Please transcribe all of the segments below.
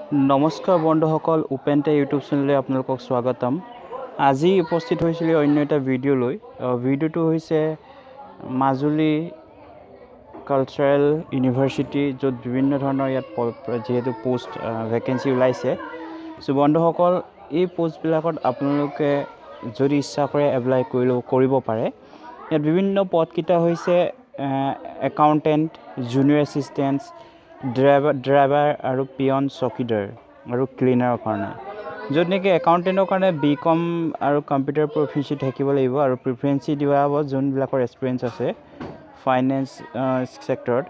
নমস্কাৰ বন্ধুসকল, উপেন্তে ইউটিউব চেনেলে আপোনালোকক স্বাগতম। আজি উপস্থিত হৈছিলোঁ অন্য এটা ভিডিঅ' লৈ। ভিডিঅ'টো হৈছে মাজুলী কালচাৰেল ইউনিভাৰ্চিটি, য'ত বিভিন্ন ধৰণৰ ইয়াত যিহেতু পোষ্ট ভেকেঞ্চি ওলাইছে। চ' বন্ধুসকল, এই পোষ্টবিলাকত আপোনালোকে যদি ইচ্ছা কৰে এপ্লাই কৰিব পাৰে। ইয়াত বিভিন্ন পদকেইটা হৈছে একাউণ্টেণ্ট, জুনিয়ৰ এছিষ্টেণ্ট, ড্ৰাইভাৰ আৰু পিয়ন, চকীদাৰ আৰু ক্লিনাৰৰ কাৰণে। য'ত নেকি একাউণ্টেণ্টৰ কাৰণে BCom আৰু কম্পিউটাৰ প্ৰফিচিয়েঞ্চি থাকিব লাগিব আৰু প্ৰিফাৰেঞ্চি দিয়া হ'ব যোনবিলাকৰ এক্সপিৰিয়েঞ্চ আছে ফাইনেন্স ছেক্টৰত।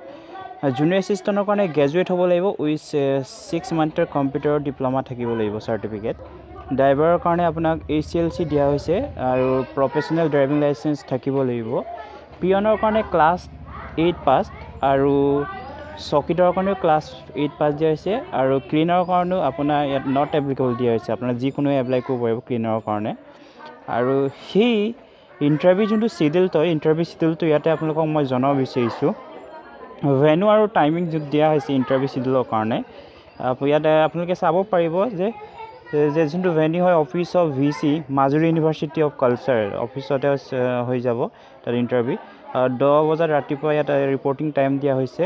জুনিয়ৰ এছিষ্টেণ্টৰ কাৰণে গ্ৰেজুৱেট হ'ব লাগিব উইথ 6 মান্থৰ কম্পিউটাৰৰ ডিপ্ল'মা থাকিব লাগিব চাৰ্টিফিকেট। ড্ৰাইভাৰৰ কাৰণে আপোনাক ACLC দিয়া হৈছে আৰু প্ৰফেশ্যনেল ড্ৰাইভিং লাইচেঞ্চ থাকিব লাগিব। পিয়নৰ কাৰণে ক্লাছ 8 পাছ আৰু চকীদাৰৰ কাৰণেও ক্লাছ 8 পাছ দিয়া হৈছে আৰু ক্লিনাৰৰ কাৰণেও আপোনাৰ ইয়াত নট এপ্লিকেবল দিয়া হৈছে। আপোনাৰ যিকোনোৱে এপ্লাই কৰিব পাৰিব ক্লিনাৰৰ কাৰণে। আৰু সেই ইণ্টাৰভিউ যোনটো চিডিউল হয়, ইণ্টাৰভিউ চিডিউলটো ইয়াতে আপোনালোকক মই জনাব বিচাৰিছোঁ। ভেনু আৰু টাইমিং দিয়া হৈছে ইণ্টাৰভিউ চিডিউলৰ কাৰণে। ইয়াতে আপোনালোকে চাব পাৰিব যে যোনটো ভেন্যু হয় office of VC, Majuli university of culture অফিচতে হৈ যাব তাত ইণ্টাৰভিউ। 10 বজাত ৰাতিপুৱা ইয়াত ৰিপৰ্টিং টাইম দিয়া হৈছে।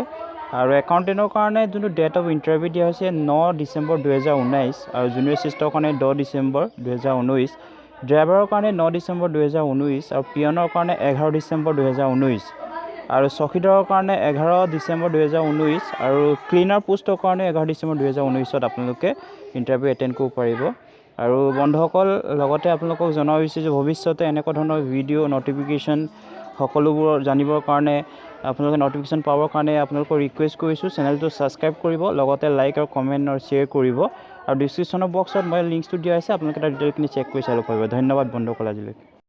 আৰু একাউণ্টেণ্টৰ কাৰণে যোনটো ডেট অফ ইণ্টাৰভিউ দিয়া হৈছে 9 ডিচেম্বৰ 2019 আৰু জুনিয়ৰ এছিষ্টেণ্টৰ কাৰণে 10 ডিচেম্বৰ 2019, ড্ৰাইভাৰৰ কাৰণে 9 ডিচেম্বৰ 2019 আৰু পিয়নৰ কাৰণে 11 ডিচেম্বৰ 2019 আৰু চকীদাৰৰ কাৰণে 11 ডিচেম্বৰ 2019 আৰু ক্লিনাৰ পোষ্টৰ কাৰণে 11 ডিচেম্বৰ 2019 আপোনালোকে ইণ্টাৰভিউ এটেণ্ড কৰিব পাৰিব। আৰু বন্ধুসকল, লগতে আপোনালোকক জনাব বিচাৰিছোঁ যে ভৱিষ্যতে এনেকুৱা ধৰণৰ ভিডিঅ' ন'টিফিকেশ্যন সকলোবোৰ জানিবৰ কাৰণে আপোনালোকে ন'টিফিকেশ্যন পাবৰ কাৰণে আপোনালোকক ৰিকুৱেষ্ট কৰিছোঁ চেনেলটো ছাবস্ক্ৰাইব কৰিব, লগতে লাইক আৰু কমেণ্ট আৰু শ্বেয়াৰ কৰিব। আৰু ডিছক্ৰিপশ্যনৰ বক্সত মই লিংকছটো দিয়া হৈছে, আপোনালোকে তাৰ ডিটেইলখিনি চেক কৰি চাব পাৰিব। ধন্যবাদ বন্ধুসকল আজিলৈ।